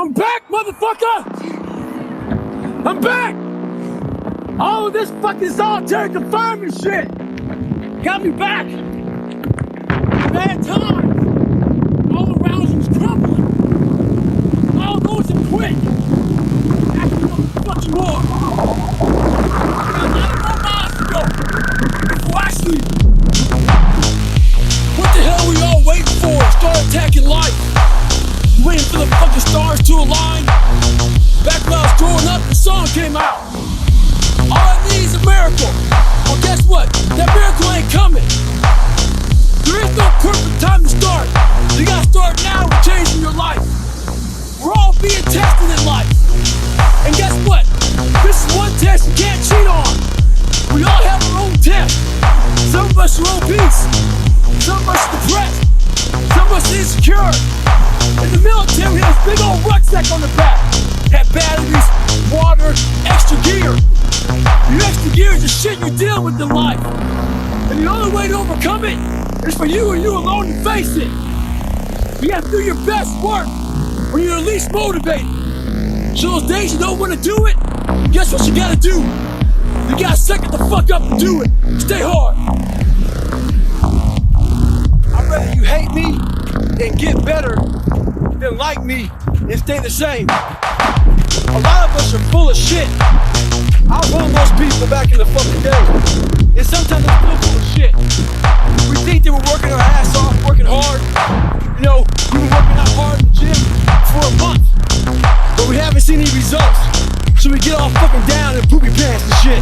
I'm back, motherfucker! I'm back! All of this fucking solitary confinement shit got me back. Bad times. All around us was crumbling. All those that quit. After fucking more. Now, 9 miles to go before I sleep. What the hell are we all waiting for? Start attacking life. Waiting for the fucking stars to align. Back when I was growing up, the song came out. All I need is a miracle. Well, guess what? That miracle ain't coming. There is no perfect time to start. You gotta start now with changing your life. We're all being tested in life. And guess what? This is one test you can't cheat on. We all have our own test. Some of us are obese. Some of us are depressed. Some of us are insecure. In the military, we have a big old rucksack on the back. Have batteries, water, extra gear. Your extra gear is the shit you deal with in life. And the only way to overcome it is for you and you alone to face it. You have to do your best work when you're least motivated. So those days you don't want to do it, guess what you gotta do? You gotta suck it the fuck up and do it. Stay hard. I'd rather you hate me and get better than like me and stay the same. A lot of us are full of shit. I was one of those people back in the fucking day. And sometimes I'm still full of shit. We think that we're working our ass off, working hard. You know, we've been working out hard in the gym for a month. But we haven't seen any results. So we get all fucking down and poopy pants and shit.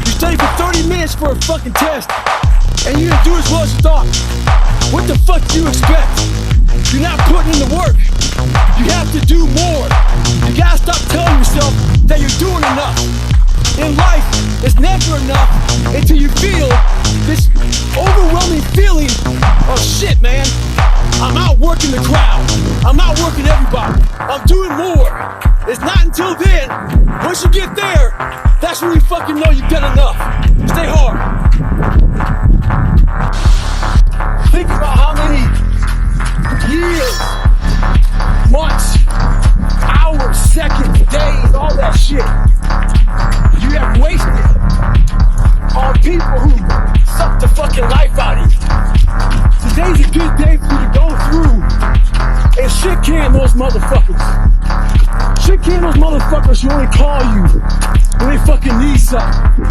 You study for 30 minutes for a fucking test. And you didn't do as well as you thought. What the fuck do you expect? You're not putting in the work. You have to do more. You gotta stop telling yourself that you're doing enough. In life, it's never enough until you feel this overwhelming feeling of shit, man. I'm outworking the crowd. I'm outworking everybody. I'm doing more. It's not until then, once you get there, that's when you fucking know you've done enough. Stay hard. Think about how many years, months, hours, seconds, days, all that shit you have wasted on people who suck the fucking life out of you. Today's a good day for you to go through and shit can those motherfuckers. Shit can those motherfuckers who only call you when they fucking need something.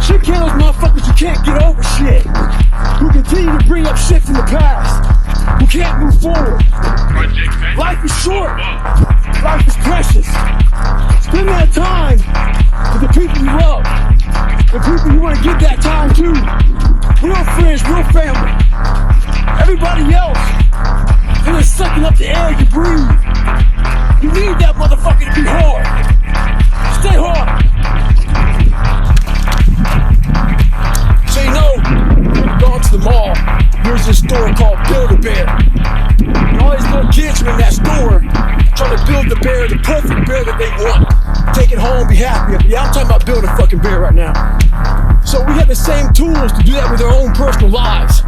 Shit can those motherfuckers who can't get over shit. Who continue to bring up shit from the past. Who can't move forward. Life is short. Life is precious. Spend that time with the people you love. The people you want to give that time to. Real friends, real family. Everybody else is just sucking up the air you breathe. You need that motherfucker to be hard. Stay hard. So you know, going to the mall, there's this store called Build-A-Bear. And all these little kids are in that store trying to build the bear, the perfect bear that they want. Take it home, be happy. Yeah, I'm talking about building a fucking bear right now. So we have the same tools to do that with our own personal lives.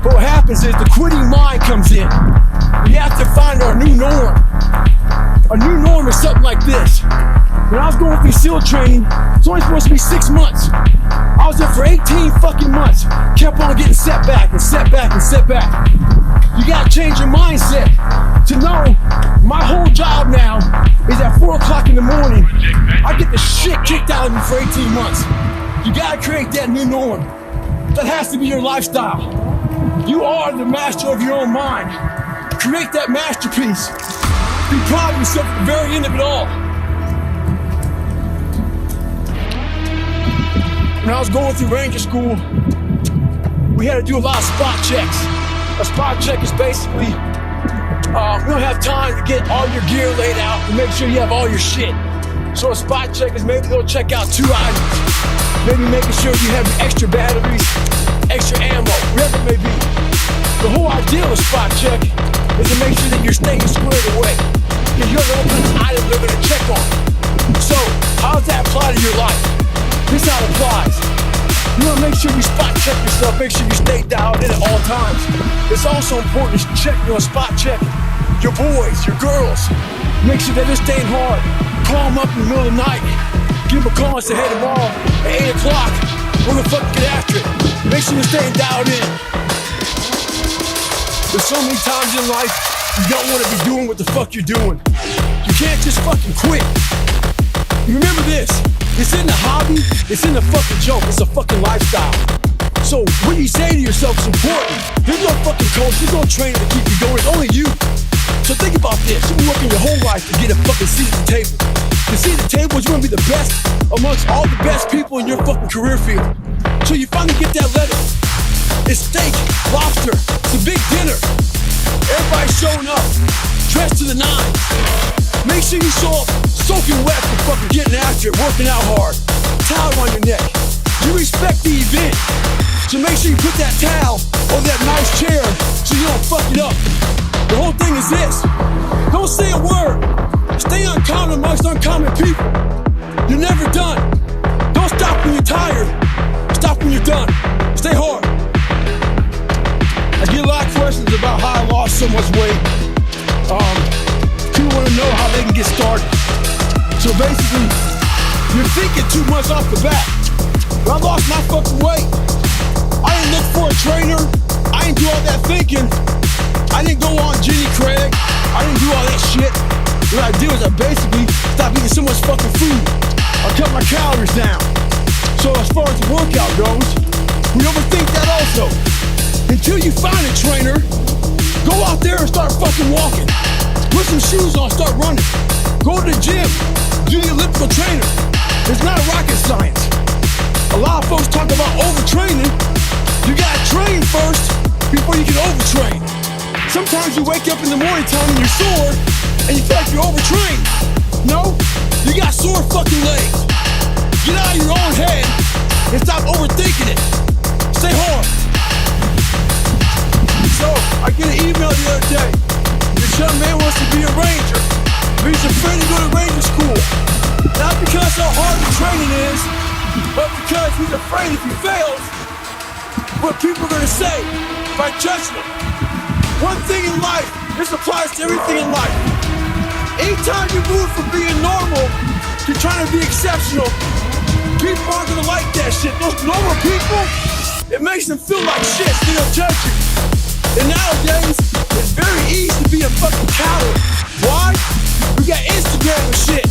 But what happens is the quitting mind comes in. We have to find our new norm. Our new norm is something like this. When I was going through SEAL training, it's only supposed to be 6 months. I was there for 18 fucking months. Kept on getting setback and setback and setback. You gotta change your mindset to know my whole job now is at 4 o'clock in the morning. I get the shit kicked out of me for 18 months. You gotta create that new norm. That has to be your lifestyle. You are the master of your own mind. Create that masterpiece. Be proud of yourself at the very end of it all. When I was going through Ranger School, we had to do a lot of spot checks. A spot check is basically, we don't have time to get all your gear laid out to make sure you have all your shit. So a spot check is maybe they'll check out 2 items. Maybe making sure you have your extra batteries, extra ammo, whatever it may be. The whole idea of a spot check is to make sure that you're staying squared away. Because you have all kinds of items they're going to check on. So, how does that apply to your life? This is how it applies. You want to make sure you spot check yourself, make sure you stay dialed in at all times. It's also important to check, spot check your boys, your girls, Make sure that they're staying hard. Call them up in the middle of the night. Give them a call and say, hey, tomorrow at 8 o'clock, we're gonna fucking get after it. Make sure you're staying dialed in. There's so many times in life you don't want to be doing what the fuck you're doing. You can't just fucking quit. You remember this, it's in the hobby, it's in the fucking joke, it's a fucking lifestyle. So what you say to yourself is important. There's no fucking coach, there's no trainer to keep you going, it's only you. So think about this, you've been working your whole life to get a fucking seat at the table. The seat at the table is you're gonna be the best amongst all the best people in your fucking career field. So you finally get that letter. It's steak, lobster, it's a big dinner. Everybody's showing up, dressed to the nines. Make sure you show up soaking wet for fucking getting after it, working out hard. Towel around your neck. You respect the event. So make sure you put that towel on that nice chair so you don't fuck it up. The whole thing is this. Don't say a word. Stay uncommon amongst uncommon people. You're never done. Don't stop when you're tired. Stop when you're done. Stay hard. I get a lot of questions about how I lost so much weight. People want to know how they can get started. So basically, you're thinking too much off the bat. When I lost my fucking weight, I didn't look for a trainer. I didn't do all that thinking. I didn't go on Jenny Craig. I didn't do all that shit. What I did was I basically stopped eating so much fucking food. I cut my calories down. So as far as the workout goes, we overthink that also. Until you find a trainer, go out there and start fucking walking. Put some shoes on, start running. Go to the gym, do the elliptical trainer. It's not rocket science. A lot of folks talk about overtraining. You gotta train first before you can overtrain. Sometimes you wake up in the morning time and you're sore and you feel like you're overtrained. No, you got sore fucking legs. Get out of your own head and stop overthinking it. Stay hard. So, I get an email the other day. This young man wants to be a ranger, but he's afraid to go to ranger school. Not because how hard the training is, but because he's afraid if he fails, what people are gonna say by judging him. One thing in life, this applies to everything in life. Anytime you move from being normal to trying to be exceptional, people aren't gonna like that shit. Those normal people, it makes them feel like shit, so they'll judge you. And nowadays, it's very easy to be a fucking coward. Why? We got Instagram and shit.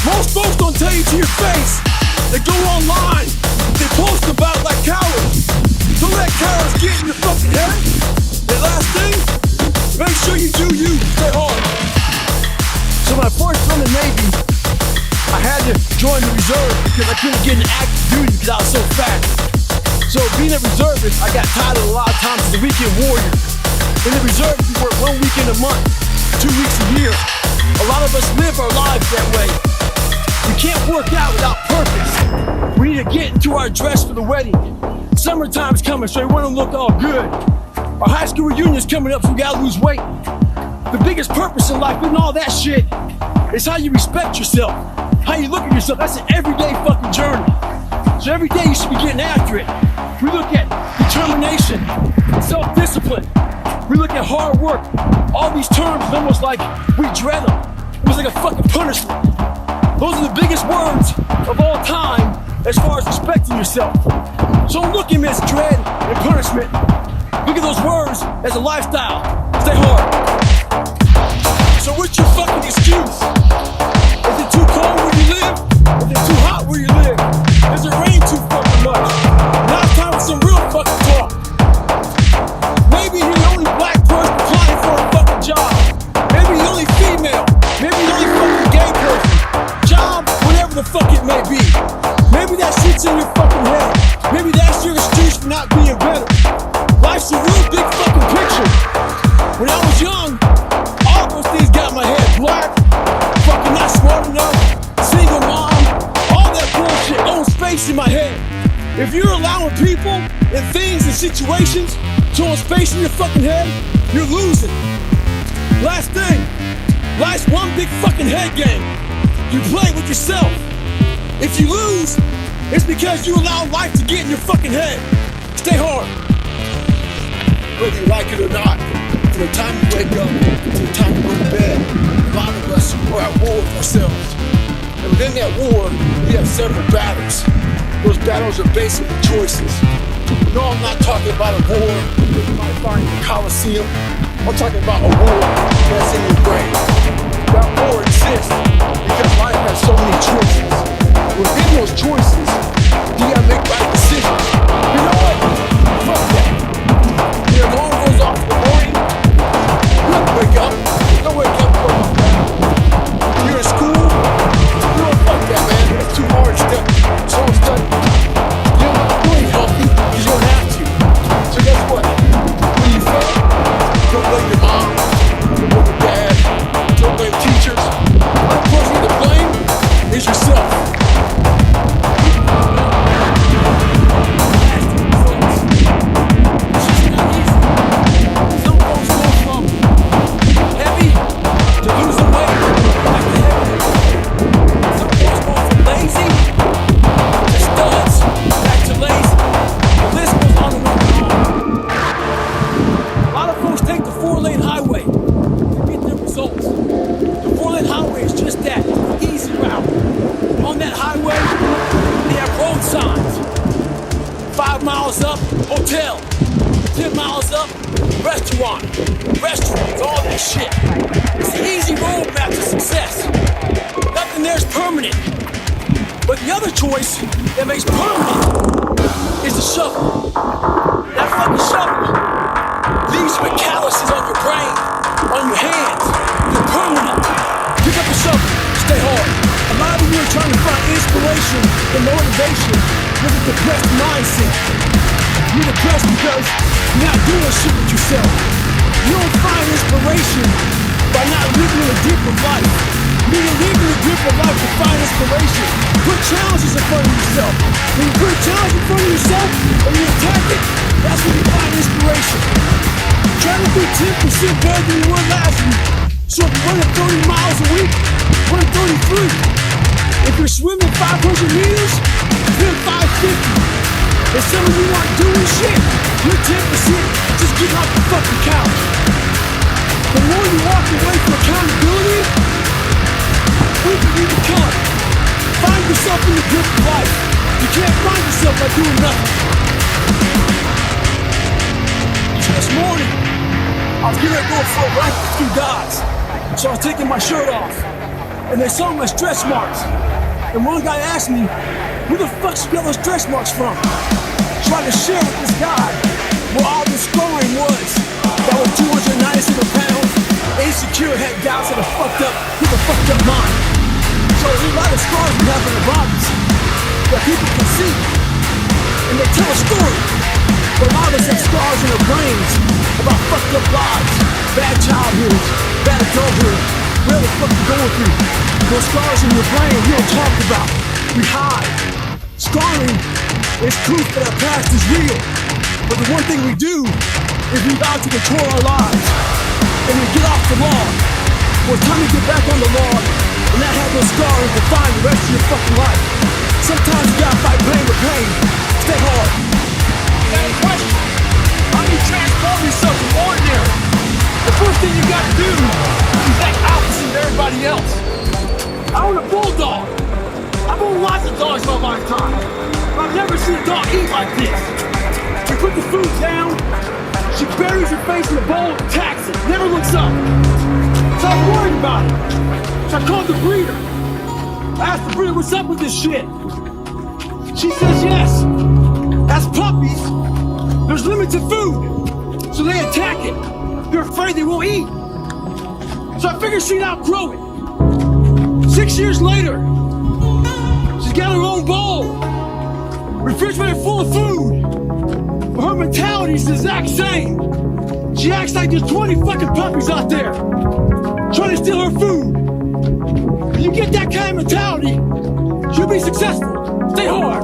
Most folks don't tell you to your face. They go online, they post about like cowards. Don't let cowards get in your fucking head. The last thing, make sure you do you, stay hard. So when I first joined the Navy, I had to join the reserve because I couldn't get into active duty because I was so fat. So being a reservist, I got tired a lot of times as a weekend warrior. In the reserve, we work 1 weekend a month, 2 weeks a year. A lot of us live our lives that way. We can't work out without purpose. We need to get into our dress for the wedding. Summertime's coming, so we want to look all good. Our high school reunion's coming up, so we gotta lose weight. The biggest purpose in life, and all that shit, is how you respect yourself, how you look at yourself. That's an everyday fucking journey. So every day you should be getting after it. We look at determination, self-discipline. We look at hard work. All these terms, it's almost like we dread them. It was like a fucking punishment. Those are the biggest words of all time as far as respecting yourself. So don't look at them as dread and punishment. Look at those words as a lifestyle. Stay hard. So what's your fucking excuse? Is it too cold where you live? Is it too hot where you live? Does it rain too fucking much? Now it's time for some real fucking talk. Maybe you're the only black person applying for a fucking job. Maybe you're the only female. Maybe you're the only fucking gay person. Job, whatever the fuck it may be. Maybe that shit's in your fucking head. Maybe that's your excuse for not being better. Life's a real big fucking picture. When I was young, all those things got in my head. Black, fucking not smart enough, single mom, all that bullshit owns space in my head. If you're allowing people and things and situations to own space in your fucking head, you're losing. Last thing, life's one big fucking head game. You play with yourself. If you lose, it's because you allow life to get in your fucking head. Stay hard. Whether you like it or not, from the time you wake up to the time you go to bed, a lot of us are at war with ourselves. And within that war, we have several battles. Those battles are basically choices. No, I'm not talking about a war that you might find in the Coliseum. I'm talking about a war that's in your brain. That war exists because life has so many choices. Within those choices, you gotta make right decisions. You know what? Fuck that. When your alarm goes off in the morning, you don't wake up. Don't wake up for that. You're in school, you don't fuck that, man. It's too hard stuff. So much study. You ain't healthy because you don't have to. So guess what? When you fail, don't blame your mom, don't blame your dad, don't blame teachers. The person to blame is yourself. Up, hotel, 10 miles up, restaurants, all that shit. It's the easy roadmap to success. Nothing there's permanent. But the other choice that makes permanent is the shovel. That fucking shovel leaves you with calluses on your brain, on your hands. You're permanent. Pick up the shovel, stay hard. A lot of you are trying to find inspiration and motivation with a depressed mindset. You're depressed because you're not doing shit with yourself. You don't find inspiration by not living a deeper life. You need to live in a deeper life to find inspiration. Put challenges in front of yourself. When you put a challenge in front of yourself and you attack it, that's when you find inspiration. Try to be 10% better than you were last week. So if you're running 30 miles a week, run 33. If you're swimming 500 meters, swim 550. If some of you aren't doing shit, you're 10%. Just get off the fucking couch. The more you walk away from accountability, weaker you become. Find yourself in the grip of life. You can't find yourself by doing nothing. So this morning, I was getting ready to go for a run with 2 guys. So I was taking my shirt off, and they saw my stretch marks. And one guy asked me, "Where the fuck you get those stretch marks from?" Trying to share with this guy where all the scoring was. That was 297 pounds, insecure, had doubts, had a fucked up mind. So there's a lot of scars we have in our bodies that people can see, and they tell a story. But a lot of us have scars in our brains about fucked up lives, bad childhoods, bad adulthood, where the fuck you going through. Those scars in your brain we don't talk about, we hide. Scarring is proof that our past is real. But the one thing we do is we vow to control our lives. And we get off the law. Well, it's time to get back on the law and not have those scars define the rest of your fucking life. Sometimes you gotta fight pain with pain. Stay hard. Got a question? How do you transform yourself from ordinary? The first thing you gotta do is act opposite of everybody else. I own a bulldog. I've owned lots of dogs in my lifetime. But I've never seen a dog eat like this. We put the food down, she buries her face in the bowl and attacks it, never looks up. So I'm worried about it. So I called the breeder. I asked the breeder, "What's up with this shit?" She says yes. As puppies, there's limited food. So they attack it. They're afraid they won't eat. So I figured she'd outgrow it. 6 years later, she's got her own bowl. Refrigerator full of food. But her mentality is the exact same. She acts like there's 20 fucking puppies out there trying to steal her food. When you get that kind of mentality, you'll be successful. Stay hard.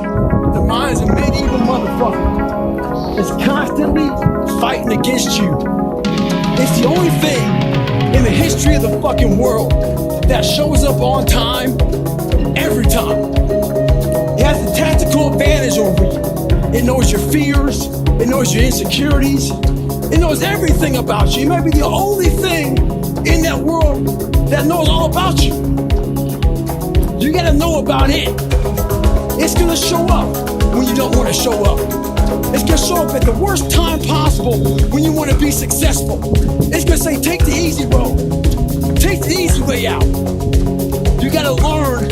The mind's a medieval motherfucker. It's constantly fighting against you. It's the only thing in the history of the fucking world that shows up on time every time. It has a tactical advantage over you. It knows your fears. It knows your insecurities. It knows everything about you. It might be the only thing in that world that knows all about you. You gotta know about it. It's gonna show up when you don't wanna show up. It's gonna show up at the worst time possible when you wanna be successful. It's gonna say, take the easy road. Take the easy way out. You gotta learn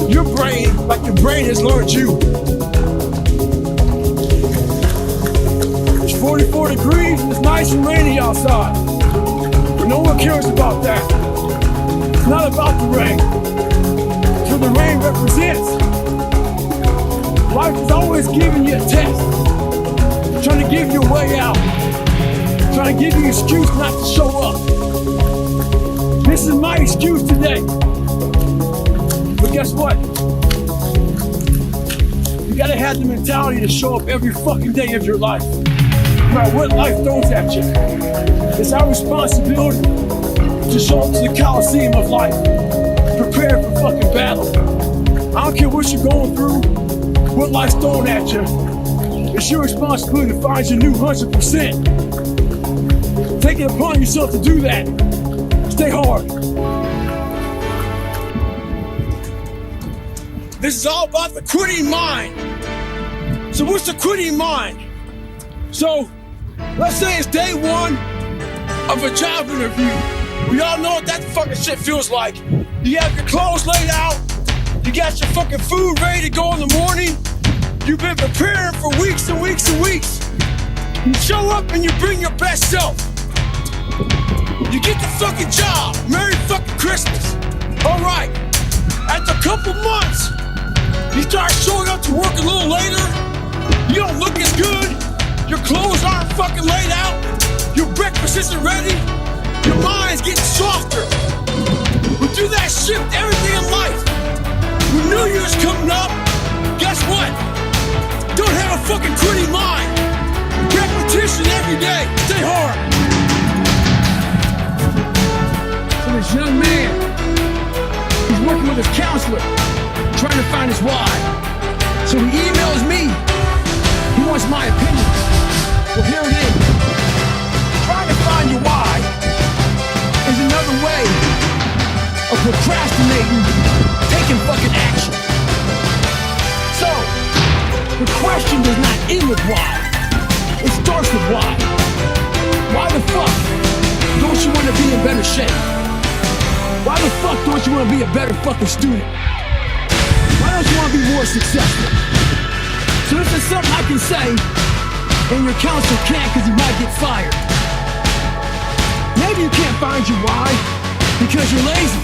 your brain like your brain has learned you. It's 44 degrees and it's nice and rainy outside. But no one cares about that. It's not about the rain. It's what the rain represents. Life is always giving you a test. Trying to give you a way out. Trying to give you an excuse not to show up. This is my excuse today. But guess what? You gotta have the mentality to show up every fucking day of your life. No matter what life throws at you. It's our responsibility to show up to the Coliseum of life. Prepare for fucking battle. I don't care what you're going through, what life's throwing at you. It's your responsibility to find your new 100%. Take it upon yourself to do that. Stay hard. This is all about the quitting mind. So what's the quitting mind? So let's say it's day one of a job interview. We all know what that fucking shit feels like. You have your clothes laid out. You got your fucking food ready to go in the morning. You've been preparing for weeks and weeks and weeks. You show up and you bring your best self. You get the fucking job. Merry fucking Christmas. All right. After a couple months, you start showing up to work a little later. You don't look as good. Your clothes aren't fucking laid out. Your breakfast isn't ready. Your mind's getting softer. We do that shit with everything in life. When New Year's coming up, guess what? Don't have a fucking quitting mind. Repetition every day. Stay hard. So this young man, he's working with his counselor, trying to find his why. So he emails me. He wants my opinion. Well, here it is. Trying to find your why is another way of procrastinating, taking fucking action. So, the question does not end with why. It starts with why. Why the fuck don't you want to be in better shape? Why the fuck don't you want to be a better fucking student? Why don't you want to be more successful? So this is something I can say, and your counselor can't because he might get fired. Maybe you can't find your why because you're lazy.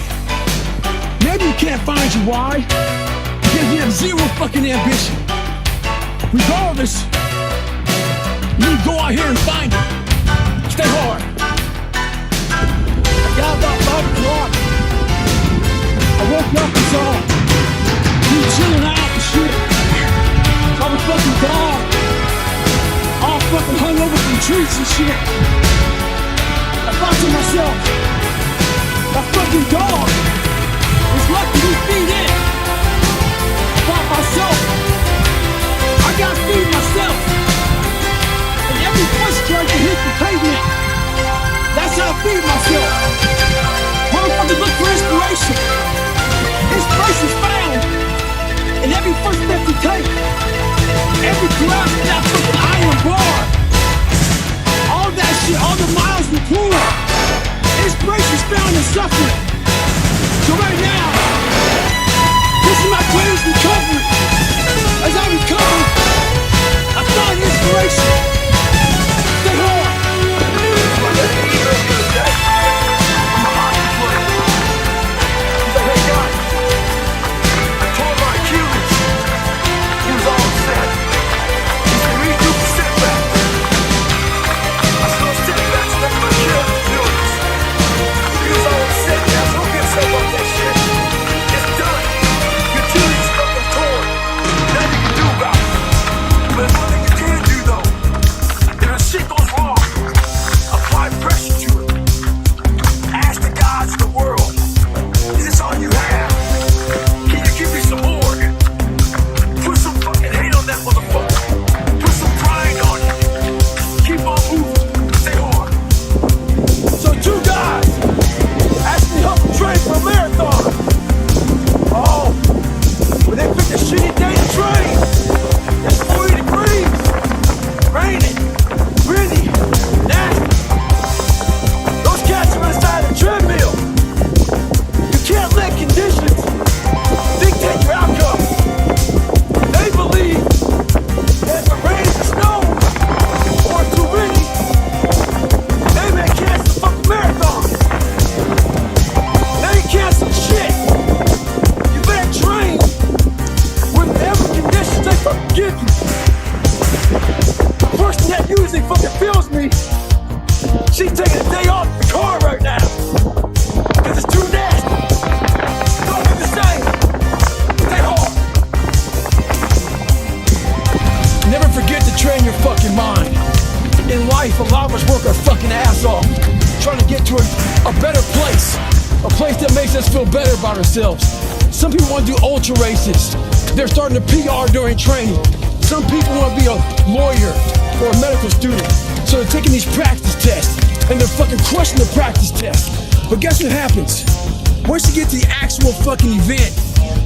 Maybe you can't find your why because you have zero fucking ambition. Regardless, you need to go out here and find it. Stay hard. I got about 5 o'clock. I woke up and saw me chilling out and shit. I was fucking dog. All fucking hung over some trees and shit. I thought to myself, that fucking dog is lucky to feed it. I thought myself, I gotta feed myself. And every footstep that hits the pavement, that's how I feed myself. Motherfuckers look for inspiration. Inspiration's found in every footstep you take. Every collapse of that fucking iron bar. All that shit, all the miles you pull. Inspiration's found in suffering. to a better place. A place that makes us feel better about ourselves. Some people want to do ultra races. They're starting to PR during training. Some people want to be a lawyer or a medical student. So they're taking these practice tests and they're fucking crushing the practice test. But guess what happens? Once you get to the actual fucking event,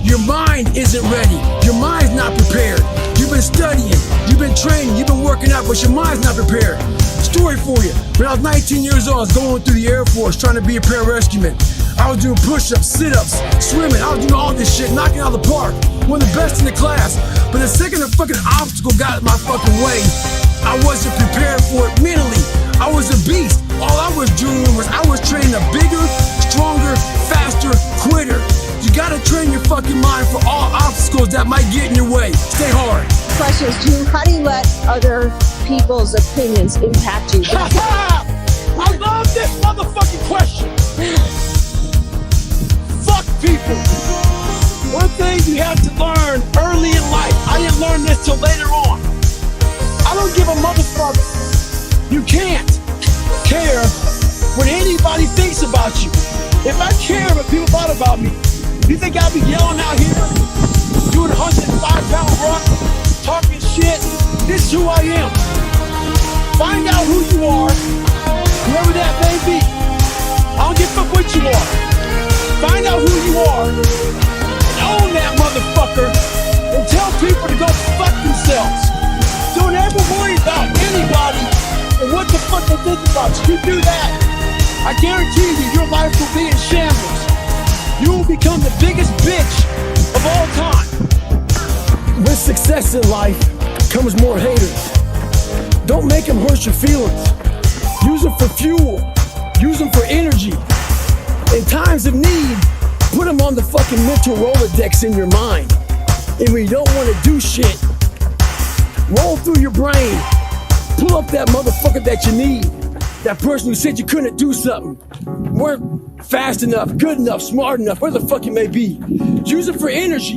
your mind isn't ready. Your mind's not prepared. You've been studying, you've been training, you've been working out, but your mind's not prepared. Story for you. When I was 19 years old, I was going through the Air Force trying to be a pararescueman. I was doing push-ups, sit-ups, swimming. I was doing all this shit, knocking out of the park. One of the best in the class. But the second a fucking obstacle got in my fucking way, I wasn't prepared for it mentally. I was a beast. All I was doing was I was training a bigger, stronger, faster quitter. You gotta train your fucking mind for all obstacles that might get in your way. Stay hard. Question is, how do you let other people's opinions impact you? I love this motherfucking question. Fuck people. One thing you have to learn early in life, I didn't learn this till later on. I don't give a motherfucker. You can't care what anybody thinks about you. If I care what people thought about me, you think I'd be yelling out here, doing 105-pound rock, talking shit? This is who I am. Find out who you are, whoever that may be. I don't give a fuck what you are. Find out who you are, and own that motherfucker, and tell people to go fuck themselves. Don't ever worry about anybody and what the fuck they think about you. You do that, I guarantee you your life will be in shambles. You will become the biggest bitch of all time. With success in life comes more haters. Don't make them hurt your feelings. Use them for fuel. Use them for energy. In times of need, put them on the fucking mental Rolodex in your mind. And when you don't want to do shit, roll through your brain. Pull up that motherfucker that you need. That person who said you couldn't do something. Weren't fast enough, good enough, smart enough, where the fuck it may be. Use it for energy.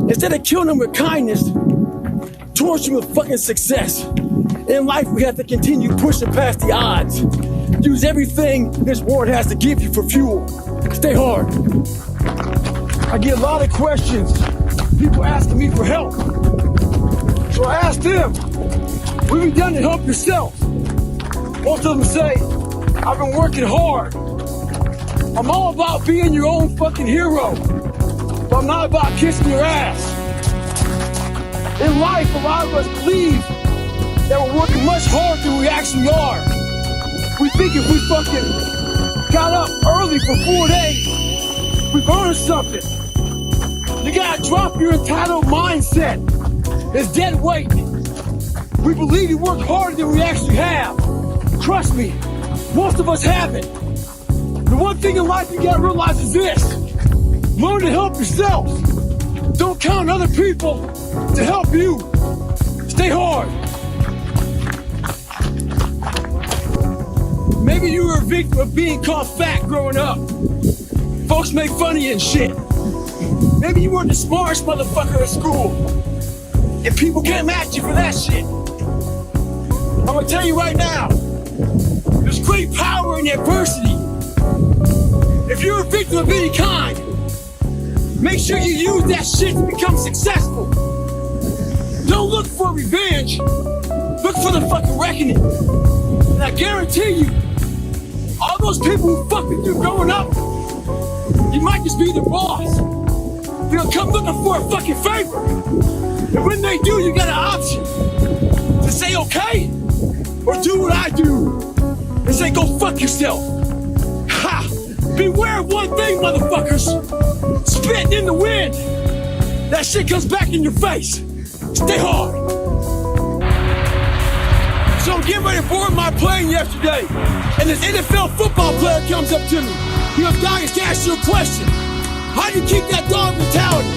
Instead of killing them with kindness, torture them with fucking success. In life, we have to continue pushing past the odds. Use everything this world has to give you for fuel. Stay hard. I get a lot of questions. People asking me for help. So I asked them, what have you done to help yourself? Most of them say, I've been working hard. I'm all about being your own fucking hero, but I'm not about kissing your ass. In life, a lot of us believe that we're working much harder than we actually are. We think if we fucking got up early for 4 days, we've earned something. You gotta drop your entitled mindset. It's dead weight. We believe we work harder than we actually have. Trust me, most of us haven't. The one thing in life you gotta realize is this: learn to help yourself. Don't count on other people to help you. Stay hard. Maybe you were a victim of being called fat growing up. Folks make fun of you and shit. Maybe you weren't the smartest motherfucker at school, and people came at you for that shit. I'm gonna tell you right now, there's great power in adversity. If you're a victim of any kind, make sure you use that shit to become successful. Don't look for revenge, look for the fucking reckoning. And I guarantee you, all those people who fucked with you growing up, you might just be their boss. They'll come looking for a fucking favor. And when they do, you got an option to say okay, or do what I do and say go fuck yourself. Ha! Beware of one thing, motherfuckers. Spitting in the wind. That shit comes back in your face. Stay hard. So I'm getting ready to board my plane yesterday, and this NFL football player comes up to me. He goes, Goggins, can I ask you a question? How do you keep that dog mentality?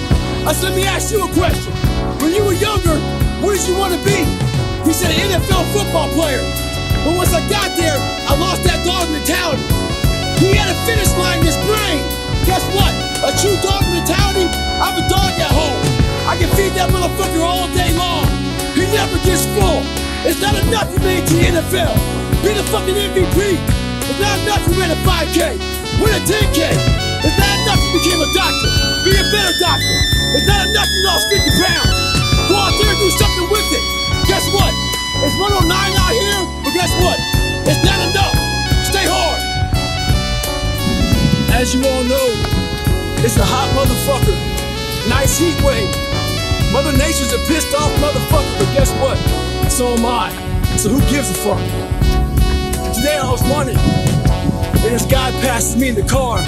I said, let me ask you a question. When you were younger, what did you want to be? He said, an NFL football player. But once I got there, I lost that dog mentality. He had a finish line in his brain. Guess what? A true dog mentality, I have a dog at home. I can feed that motherfucker all day long. He never gets full. It's not enough you made it to the NFL. Be the fucking MVP. And It's not enough you ran a 5K, win a 10K. It's not enough you became a doctor, be a better doctor. It's not enough you lost 50 pounds. Go out there and do something with it. Guess what? It's 109 out here, but guess what? It's not enough. Stay hard. As you all know, it's a hot motherfucker. Nice heat wave. Mother Nature's a pissed off motherfucker, but guess what? So am I. So who gives a fuck? Today I was running, and this guy passes me in the car.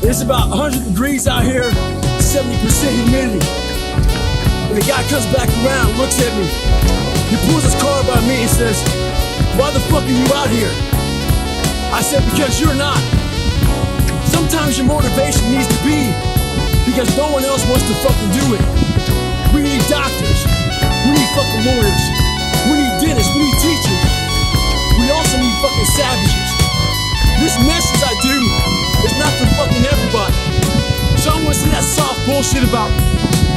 It's about 100 degrees out here, 70% humidity. And the guy comes back around, looks at me. He pulls his car by me and says, "Why the fuck are you out here?" I said, "Because you're not." Sometimes your motivation needs to be because no one else wants to fucking do it. We need doctors. We need fucking lawyers. We need dentists. We need teachers. We also need fucking savages. This message I do is not for fucking everybody. So I don't want to see that soft bullshit about,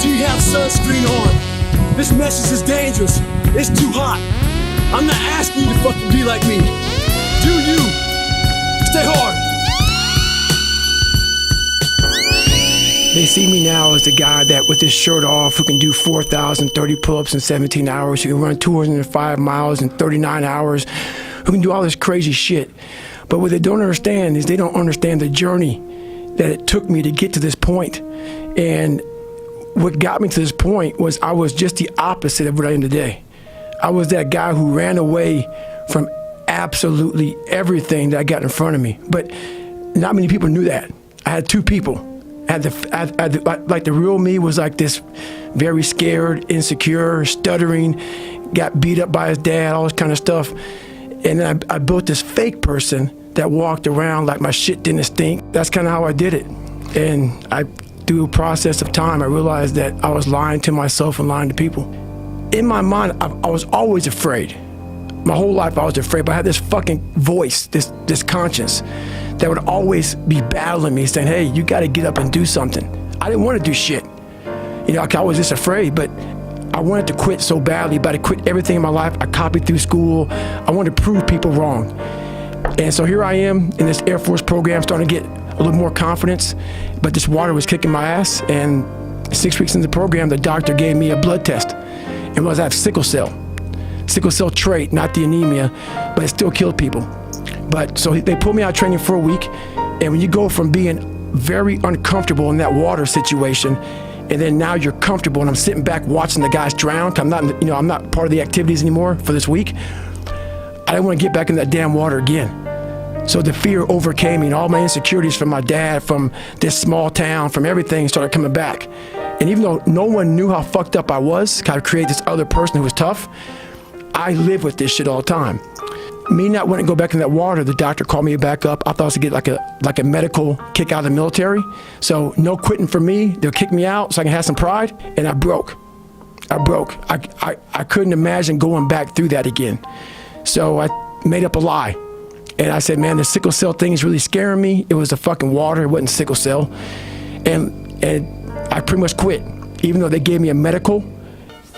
do you have sunscreen on? This message is dangerous. It's too hot. I'm not asking you to fucking be like me. Do you? Stay hard. They see me now as the guy that with his shirt off who can do 4,030 pull-ups in 17 hours, who can run 205 miles in 39 hours, who can do all this crazy shit. But what they don't understand is they don't understand the journey that it took me to get to this point. And what got me to this point was I was just the opposite of what I am today. I was that guy who ran away from absolutely everything that I got in front of me. But not many people knew that. I had two people. Like the real me was like this very scared, insecure, stuttering, got beat up by his dad, all this kind of stuff. And then I built this fake person that walked around like my shit didn't stink. That's kind of how I did it. And through a process of time, I realized that I was lying to myself and lying to people. In my mind, I was always afraid. My whole life I was afraid, but I had this fucking voice, this conscience that would always be battling me, saying, "Hey, you gotta get up and do something." I didn't want to do shit. You know, I was just afraid, but I wanted to quit so badly, but I quit everything in my life. I copied through school. I wanted to prove people wrong. And so here I am in this Air Force program, starting to get a little more confidence, but this water was kicking my ass. And 6 weeks into the program, the doctor gave me a blood test. It was I have sickle cell trait, not the anemia, but it still killed people. But so they pulled me out of training for a week, and when you go from being very uncomfortable in that water situation, and then now you're comfortable, and I'm sitting back watching the guys drown. I'm not part of the activities anymore for this week. I didn't want to get back in that damn water again. So the fear overcame me, and all my insecurities from my dad, from this small town, from everything started coming back. And even though no one knew how fucked up I was, kind of create this other person who was tough, I live with this shit all the time. Me not wanting to go back in that water, the doctor called me back up. I thought I was to get like a medical kick out of the military. So no quitting for me. They'll kick me out so I can have some pride. And I broke. I couldn't imagine going back through that again. So I made up a lie. And I said, man, the sickle cell thing is really scaring me. It was the fucking water. It wasn't sickle cell. And I pretty much quit, even though they gave me a medical.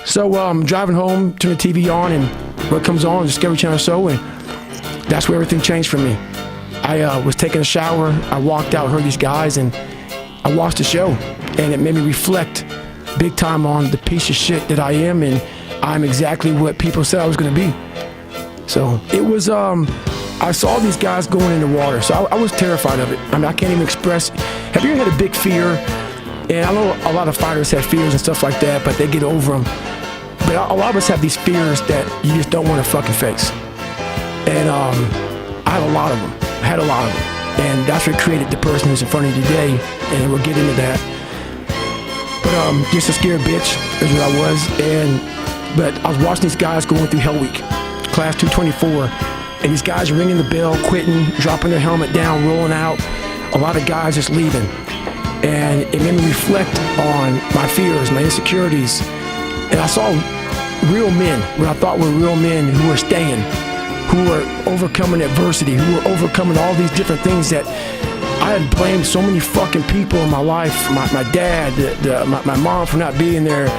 So I'm driving home, turn the TV on, and what comes on, Discovery Channel show, and that's where everything changed for me. I was taking a shower, I walked out, heard these guys, and I watched the show, and it made me reflect big time on the piece of shit that I am, and I'm exactly what people said I was gonna be. So it was, I saw these guys going in the water, so I was terrified of it. I mean, I can't even express. Have you ever had a big fear? And I know a lot of fighters have fears and stuff like that, but they get over them. But a lot of us have these fears that you just don't want to fucking face. And I had a lot of them. And that's what created the person who's in front of you today, and we'll get into that. But just a scared bitch is what I was. But I was watching these guys going through Hell Week, Class 224, and these guys ringing the bell, quitting, dropping their helmet down, rolling out. A lot of guys just leaving. And it made me reflect on my fears, my insecurities. And I saw real men, what I thought were real men who were staying, who were overcoming adversity, who were overcoming all these different things that I had blamed so many fucking people in my life, my dad, my mom for not being there.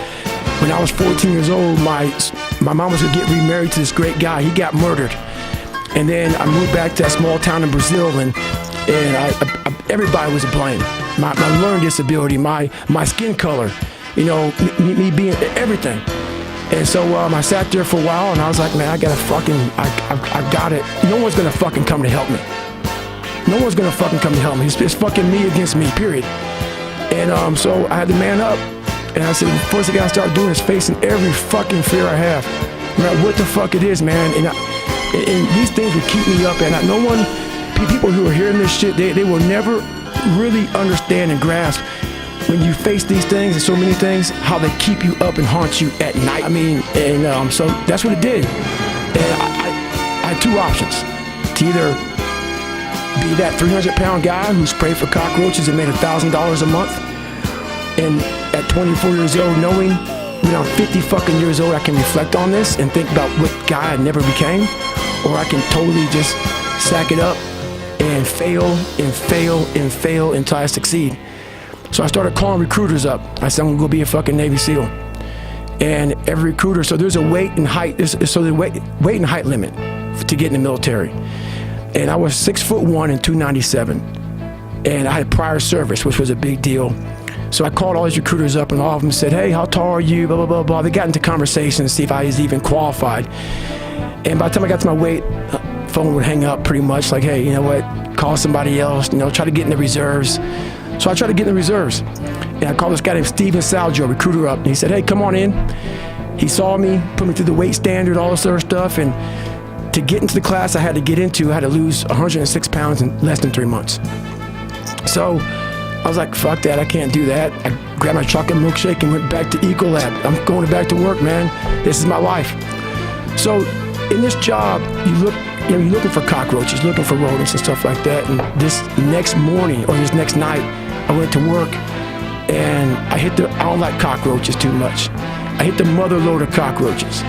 When I was 14 years old, my mom was gonna get remarried to this great guy. He got murdered. And then I moved back to a small town in Brazil, and everybody was to blame. My learning disability, my skin color, you know, me being everything. And so I sat there for a while, and I was like, man, I got it. No one's gonna fucking come to help me. No one's gonna fucking come to help me. It's fucking me against me, period. And so I had to man up. And I said, the first thing I gotta start doing is facing every fucking fear I have. No matter what the fuck it is, man. And these things would keep me up. And no one, people who are hearing this shit, they will never really understand and grasp when you face these things and so many things, how they keep you up and haunt you at night. I mean, and so that's what it did. And I had two options. To either be that 300-pound guy who sprayed for cockroaches and made $1,000 a month, and at 24 years old, knowing when I'm 50 fucking years old, I can reflect on this and think about what guy I never became, or I can totally just sack it up and fail and fail and fail until I succeed. So I started calling recruiters up. I said, I'm gonna go be a fucking Navy SEAL. And every recruiter, so there's a weight and height, so the weight and height limit to get in the military. And I was 6'1" and 297. And I had prior service, which was a big deal. So I called all these recruiters up, and all of them said, hey, how tall are you, blah, blah, blah, blah. They got into conversation to see if I was even qualified. And by the time I got to my weight, phone would hang up pretty much, like, hey, you know what, call somebody else, you know, try to get in the reserves. So I tried to get in the reserves. And I called this guy named Steven Salgio, recruiter, up, and he said, hey, come on in. He saw me, put me through the weight standard, all this other stuff, and to get into the class I had to get into, I had to lose 106 pounds in less than 3 months. So I was like, fuck that, I can't do that. I grabbed my chocolate milkshake and went back to Ecolab. I'm going back to work, man. This is my life. So in this job, you're looking for cockroaches, looking for rodents and stuff like that. And this next morning, or this next night, I went to work, and I don't like cockroaches too much. I hit the mother load of cockroaches.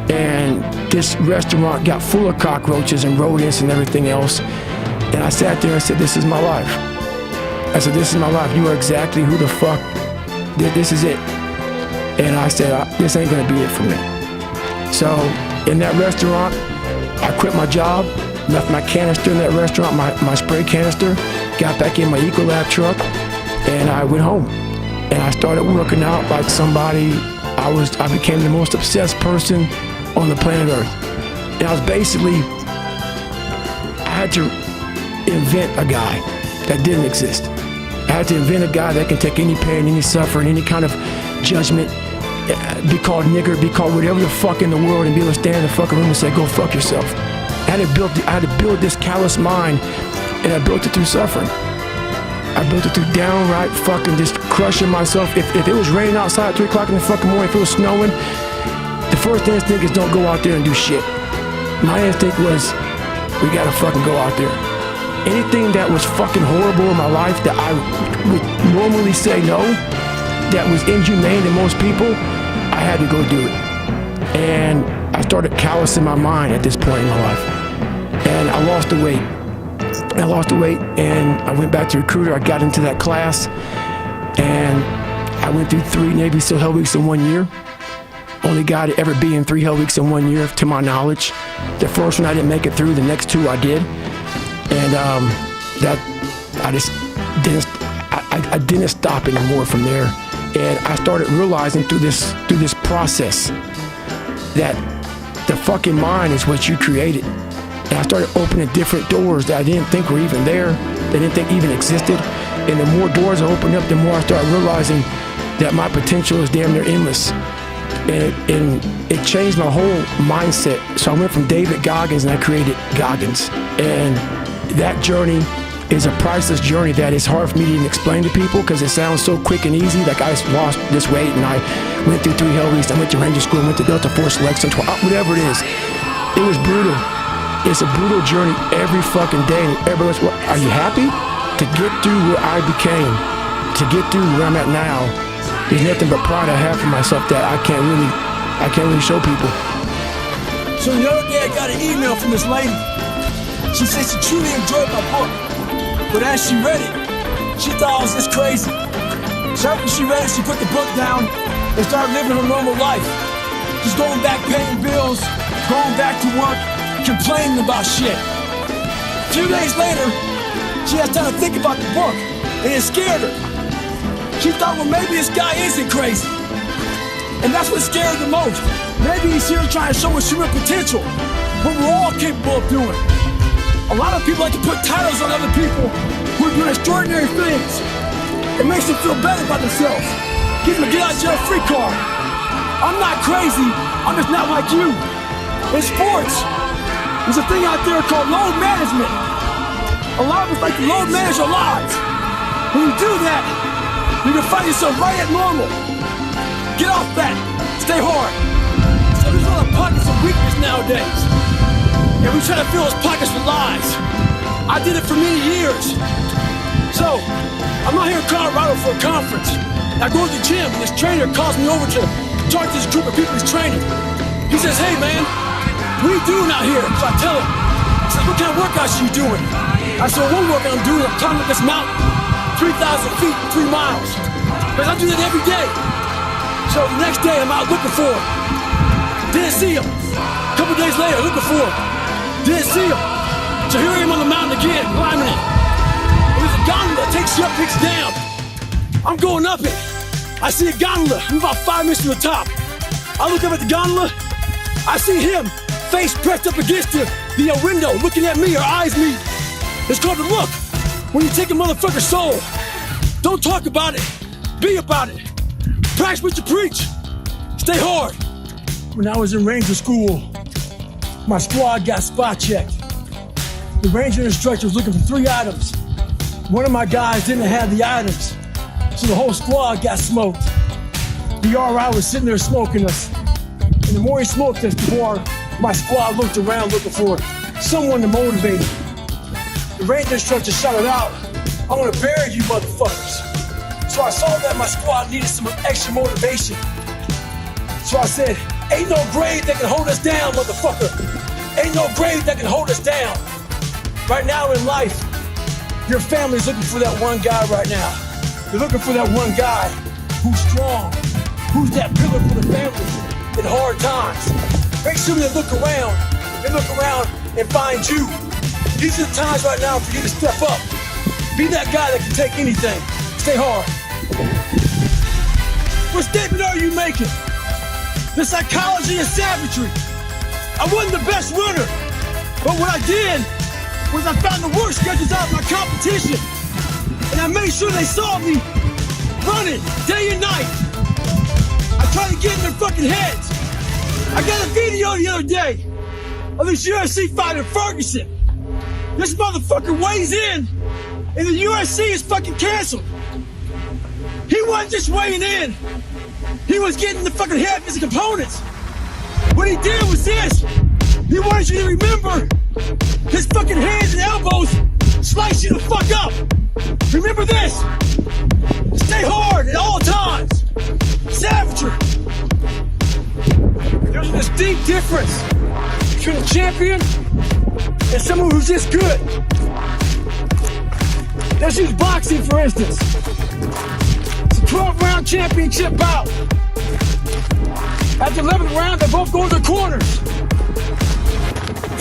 And this restaurant got full of cockroaches and rodents and everything else. And I sat there and said, this is my life. I said, this is my life. You are exactly who the fuck, this is it. And I said, this ain't gonna be it for me. So in that restaurant, I quit my job, left my canister in that restaurant, my spray canister, got back in my Ecolab truck, and I went home. And I started working out like somebody. I became the most obsessed person on the planet Earth. And I was basically, I had to invent a guy that didn't exist. I had to invent a guy that can take any pain, any suffering, any kind of judgment, be called nigger, be called whatever the fuck in the world, and be able to stand in the fucking room and say, go fuck yourself. I had to build this callous mind, and I built it through suffering. I built it through downright fucking just crushing myself. If it was raining outside at 3 o'clock in the fucking morning, if it was snowing, the first instinct is don't go out there and do shit. My instinct was, we gotta fucking go out there. Anything that was fucking horrible in my life that I would normally say no, that was inhumane to most people, I had to go do it. And I started callousing my mind at this point in my life. And I lost the weight. And I went back to recruiter. I got into that class, and I went through 3 Navy SEAL Hell Weeks in 1 year. Only guy to ever be in 3 Hell Weeks in 1 year, to my knowledge. The first one I didn't make it through. The next 2 I did, and that I just didn't. I didn't stop anymore from there. And I started realizing through this process that the fucking mind is what you created. And I started opening different doors that I didn't think were even there, that I didn't think even existed. And the more doors I opened up, the more I started realizing that my potential is damn near endless. And it changed my whole mindset. So I went from David Goggins, and I created Goggins. And that journey is a priceless journey that is hard for me to even explain to people, because it sounds so quick and easy. Like, I just lost this weight, and I went through 3 Hell Weeks, I went to Ranger School, I went to Delta Force Selection, whatever it is. It was brutal. It's a brutal journey every fucking day. And everybody's, well, are you happy? To get through where I became, to get through where I'm at now, there's nothing but pride I have for myself that I can't really show people. So the other day I got an email from this lady. She said she truly enjoyed my book, but as she read it, she thought I was just crazy. So after she read it, she put the book down and started living her normal life. Just going back paying bills, going back to work, complaining about shit. A few days later, she has time to think about the book, and it scared her. She thought, well, maybe this guy isn't crazy. And that's what scared her the most. Maybe he's here trying to show us human potential, what we're all capable of doing. A lot of people like to put titles on other people who are doing extraordinary things. It makes them feel better about themselves. Gives them a get out of jail free card. I'm not crazy, I'm just not like you. In sports, there's a thing out there called load management. A lot of us like to load manage our lives. When you do that, you can find yourself right at normal. Get off that, stay hard. So there's a lot of pockets of weakness nowadays. And we try to fill those pockets with lies. I did it for many years. So, I'm out here in Colorado for a conference. I go to the gym and this trainer calls me over to talk to this group of people he's training. He says, hey man, what are you doing out here? So I tell him, he says, what kind of workouts are you doing? I said, well, one workout I'm doing, I'm climbing up this mountain, 3,000 feet, 3 miles. Because I do that every day. So the next day I'm out looking for him. Didn't see him. A couple days later, looking for him. Didn't see him. So here I am on the mountain again, climbing it. And there's a gondola that takes you up, takes you down. I'm going up it. I see a gondola. I'm about 5 minutes from the top. I look up at the gondola. I see him, face pressed up against the window, looking at me, or eyes me. It's called the look. When you take a motherfucker's soul, don't talk about it, be about it. Practice what you preach. Stay hard. When I was in Ranger school, my squad got spot checked. The Ranger instructor was looking for 3 items. One of my guys didn't have the items, so the whole squad got smoked. The RI was sitting there smoking us. And the more he smoked us, the more my squad looked around looking for someone to motivate him. The Ranger instructor shouted out, I want to bury you motherfuckers. So I saw that my squad needed some extra motivation. So I said, ain't no grave that can hold us down, motherfucker. Ain't no grave that can hold us down. Right now in life, your family's looking for that one guy right now. You're looking for that one guy who's strong, who's that pillar for the family in hard times. Make sure they look around and find you. These are the times right now for you to step up. Be that guy that can take anything. Stay hard. What statement are you making? The psychology of savagery. I wasn't the best runner, but what I did was I found the worst sketches out of my competition, and I made sure they saw me running day and night. I tried to get in their fucking heads. I got a video the other day of this UFC fighter Ferguson. This motherfucker weighs in, and the UFC is fucking canceled. He wasn't just weighing in. He was getting the fucking head of his components. What he did was this. He wanted you to remember his fucking hands and elbows slice you the fuck up. Remember this. Stay hard at all times. Savagery. There's a distinct difference between a champion and someone who's just good. Let's use boxing, for instance. It's a 12-round championship bout. At the 11th round, they both go in their corners.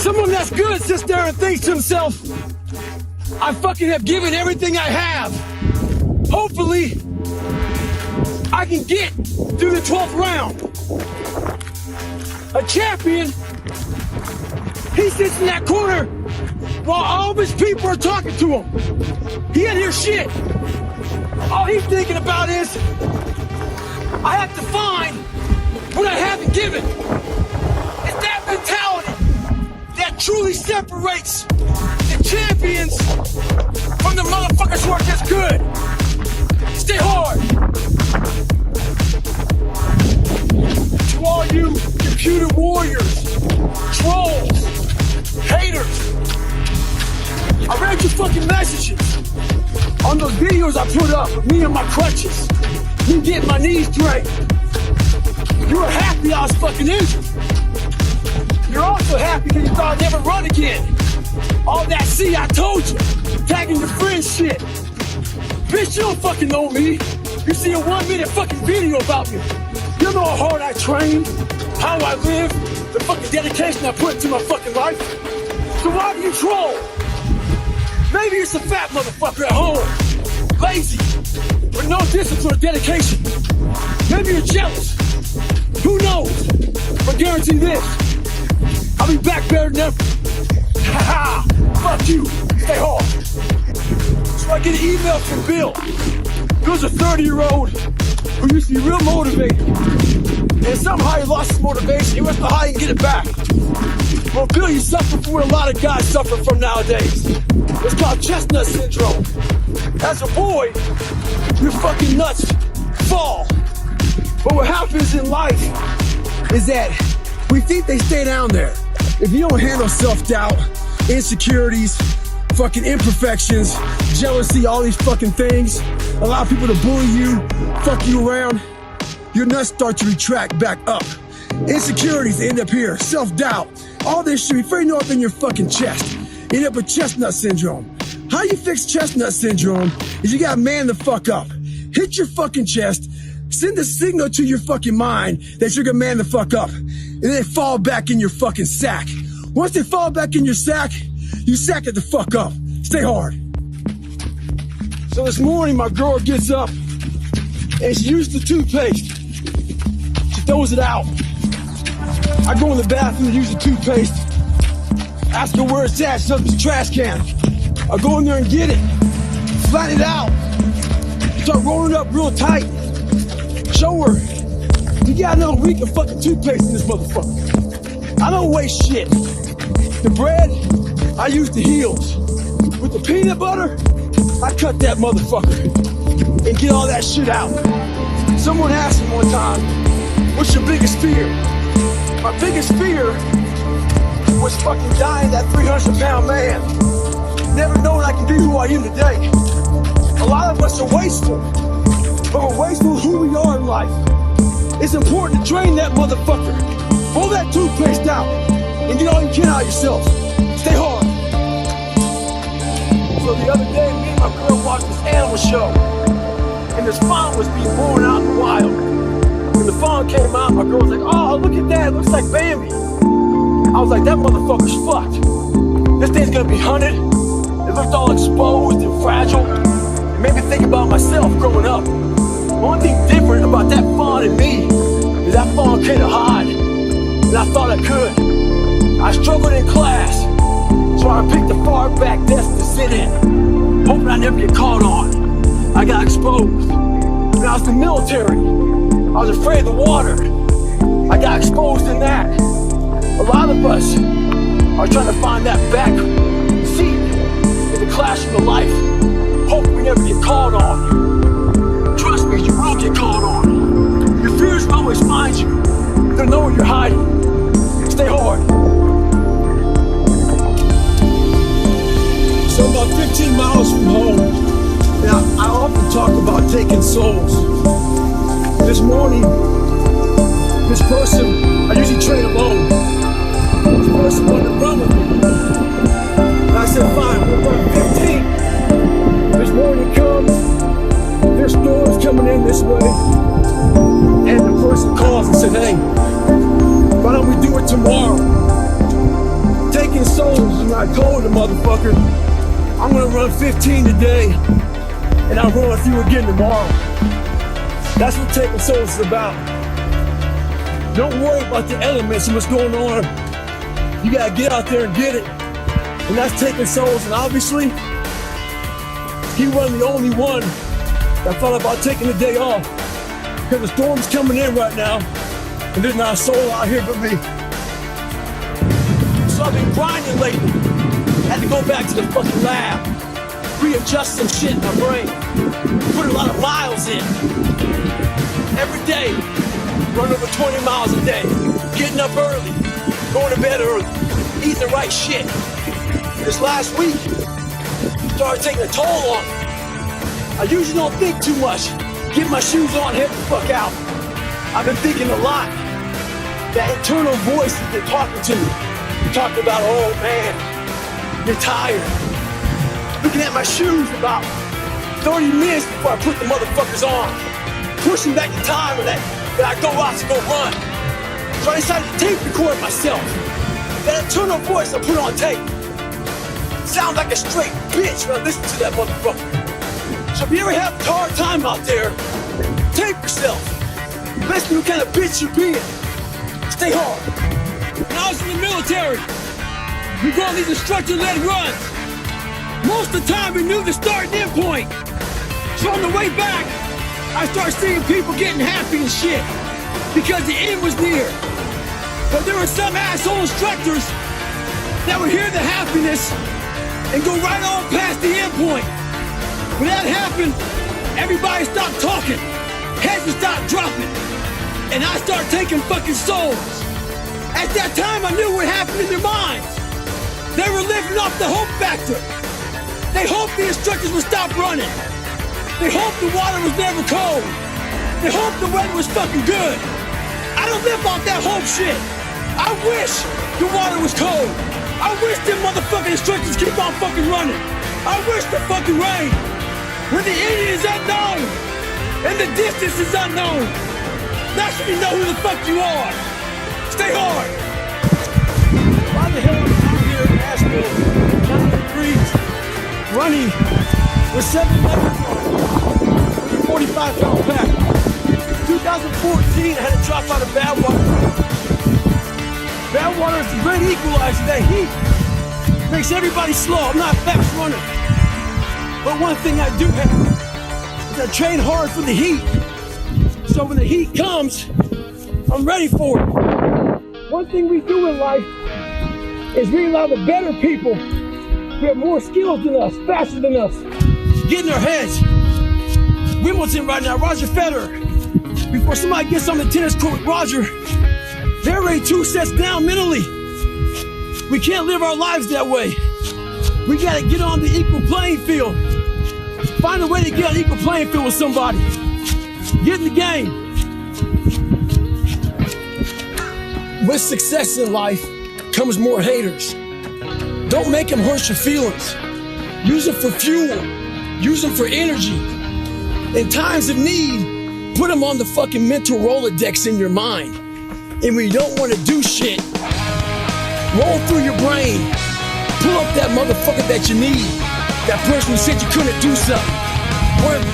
Someone that's good sits there and thinks to himself, I fucking have given everything I have. Hopefully, I can get through the 12th round. A champion, he sits in that corner while all of his people are talking to him. He ain't hear shit. All he's thinking about is, I have to find what I haven't given. It's that mentality that truly separates the champions from the motherfuckers who are just good. Stay hard. To all you computer warriors, trolls, haters, I read your fucking messages on those videos I put up with me and my crutches. Me getting my knees drained. You were happy I was fucking injured. You're also happy because you thought I'd never run again. All that see, I told you. Tagging your friends shit. Bitch, you don't fucking know me. You see a 1-minute fucking video about me. You know how hard I train, how I live, the fucking dedication I put into my fucking life. So why do you troll? Maybe you're some fat motherfucker at home, lazy, with no discipline or dedication. Maybe you're jealous. Who knows? But guarantee this, I'll be back better than ever. Ha ha! Fuck you. Stay hard. So I get an email from Bill. Bill's a 30-year-old who used to be real motivated. And somehow he lost his motivation. He wants to know how he can get it back. Well, Bill, you suffer from what a lot of guys suffer from nowadays. It's called chestnut syndrome. As a boy, your fucking nuts fall. But what happens in life is that we think they stay down there. If you don't handle self-doubt, insecurities, fucking imperfections, jealousy, all these fucking things, allow people to bully you, fuck you around, your nuts start to retract back up. Insecurities end up here, self-doubt, all this shit, before you know up in your fucking chest. You end up with chestnut syndrome. How you fix chestnut syndrome is you gotta man the fuck up. Hit your fucking chest, send a signal to your fucking mind that you're gonna man the fuck up. And then fall back in your fucking sack. Once they fall back in your sack, you sack it the fuck up. Stay hard. So this morning, my girl gets up and she used the toothpaste. She throws it out. I go in the bathroom to use the toothpaste. Ask her where it's at. She's up in the trash can. I go in there and get it. Flatten it out. Start rolling it up real tight. Show her. You got another week of fucking toothpaste in this motherfucker. I don't waste shit. The bread, I use the heels. With the peanut butter, I cut that motherfucker and get all that shit out. Someone asked me one time, what's your biggest fear? My biggest fear was fucking dying that 300-pound man. Never knowing I can be who I am today. A lot of us are wasteful, but we're wasteful who we are in life. It's important to drain that motherfucker. Pull that toothpaste out and get all you can out of yourself. Stay hard. So the other day, me and my girl watched this animal show, and this fawn was being born out in the wild. When the fawn came out, my girl was like, oh, look at that, it looks like Bambi. I was like, that motherfucker's fucked. This thing's gonna be hunted. It looked all exposed and fragile. It made me think about myself growing up. The only thing different about that fawn and me is that fawn couldn't hide, and I thought I could. I struggled in class, so I picked the far back desk to sit in, hoping I never get caught on. I got exposed. When I was in the military, I was afraid of the water. I got exposed in that. A lot of us are trying to find that back seat in the classroom of life, hoping we never get called on. Trust me, you will get called on. Your fears will always find you. They'll know where you're hiding. Stay hard. So about 15 miles from home, now I often talk about taking souls. This morning, this person, I usually train alone. This person wanted to run with me. And I said, fine, we'll run 15. This morning comes, there's storms coming in this way. And the person calls and said, hey, why don't we do it tomorrow? Taking souls, and I told the motherfucker, I'm gonna run 15 today, and I'll run with you again tomorrow. That's what taking souls is about. Don't worry about the elements and what's going on. You gotta get out there and get it. And that's taking souls, and obviously, he wasn't the only one that thought about taking the day off. Because the storm's coming in right now, and there's not a soul out here but me. So I've been grinding lately. Had to go back to the fucking lab, readjust some shit in my brain, put a lot of miles in. Every day, run over 20 miles a day, getting up early, going to bed early, eating the right shit. This last week, started taking a toll on me. I usually don't think too much, get my shoes on, head the fuck out. I've been thinking a lot. That internal voice that's been talking to me, talking about, oh man, you're tired. Looking at my shoes about 30 minutes before I put the motherfuckers on. Pushing back the time that I go out to go run. So I decided to tape record myself. That internal voice I put on tape sounds like a straight bitch when I listen to that motherfucker. So if you ever have a hard time out there, tape yourself. Listen to what kind of bitch you're being. Stay hard. When I was in the military, we go on these instructor-led runs. Most of the time we knew the start and end point. So on the way back, I started seeing people getting happy and shit because the end was near. But there were some asshole instructors that would hear the happiness and go right on past the end point. When that happened, everybody stopped talking. Heads would start dropping. And I started taking fucking souls. At that time, I knew what happened in their minds. They were living off the hope factor. They hoped the instructors would stop running. They hoped the water was never cold. They hoped the weather was fucking good. I don't live off that hope shit. I wish the water was cold. I wish them motherfucking instructors keep on fucking running. I wish the fucking rain. When the end is unknown and the distance is unknown, that's when you know who the fuck you are. Stay hard. Why the hell am I out here in Nashville, 90 degrees, running with 7 levers on, 45-pound pack? 2014, I had to drop out of Badwater. Badwater is the great equalizer. That heat makes everybody slow. I'm not a fast runner. But one thing I do have is I train hard for the heat. So when the heat comes, I'm ready for it. One thing we do in life is we allow the better people who have more skills than us, faster than us, get in their heads. Wimbledon right now, Roger Federer. Before somebody gets on the tennis court with Roger, they're already 2 sets down mentally. We can't live our lives that way. We gotta get on the equal playing field. Find a way to get on equal playing field with somebody. Get in the game. With success in life comes more haters. Don't make them hurt your feelings. Use them for fuel. Use them for energy. In times of need, put them on the fucking mental Rolodex in your mind. And when you don't want to do shit, roll through your brain. Pull up that motherfucker that you need. That person who said you couldn't do something. Weren't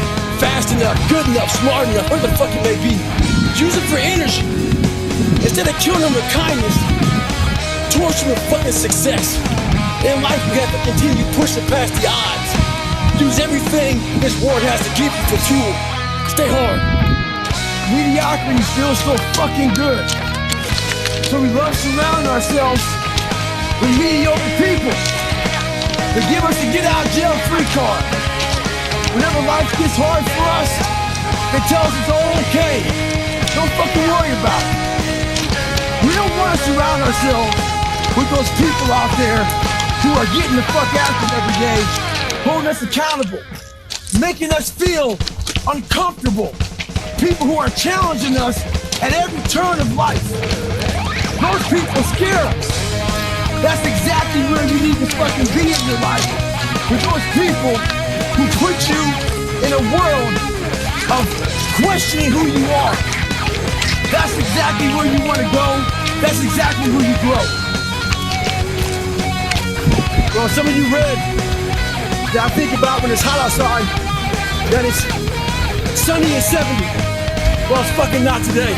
fast enough, good enough, smart enough, whatever the fuck it may be. Use it for energy. Instead of killing them with kindness, torch them with fucking success. In life, we have to continue pushing past the odds. Use everything this world has to give you for fuel. Stay hard. Mediocrity feels so fucking good. So we love surrounding ourselves with mediocre people. They give us a get out of jail free card. Whenever life gets hard for us, they tell us it's all okay. Don't fucking worry about it. We don't want to surround ourselves with those people out there who are getting the fuck after it every day, holding us accountable, making us feel uncomfortable. People who are challenging us at every turn of life. Those people scare us. That's exactly where you need to fucking be in your life. With those people who put you in a world of questioning who you are. That's exactly where you want to go. That's exactly where you grow. Well, some of you read that I think about when it's hot outside, that it's sunny and 70. Well, it's fucking not today.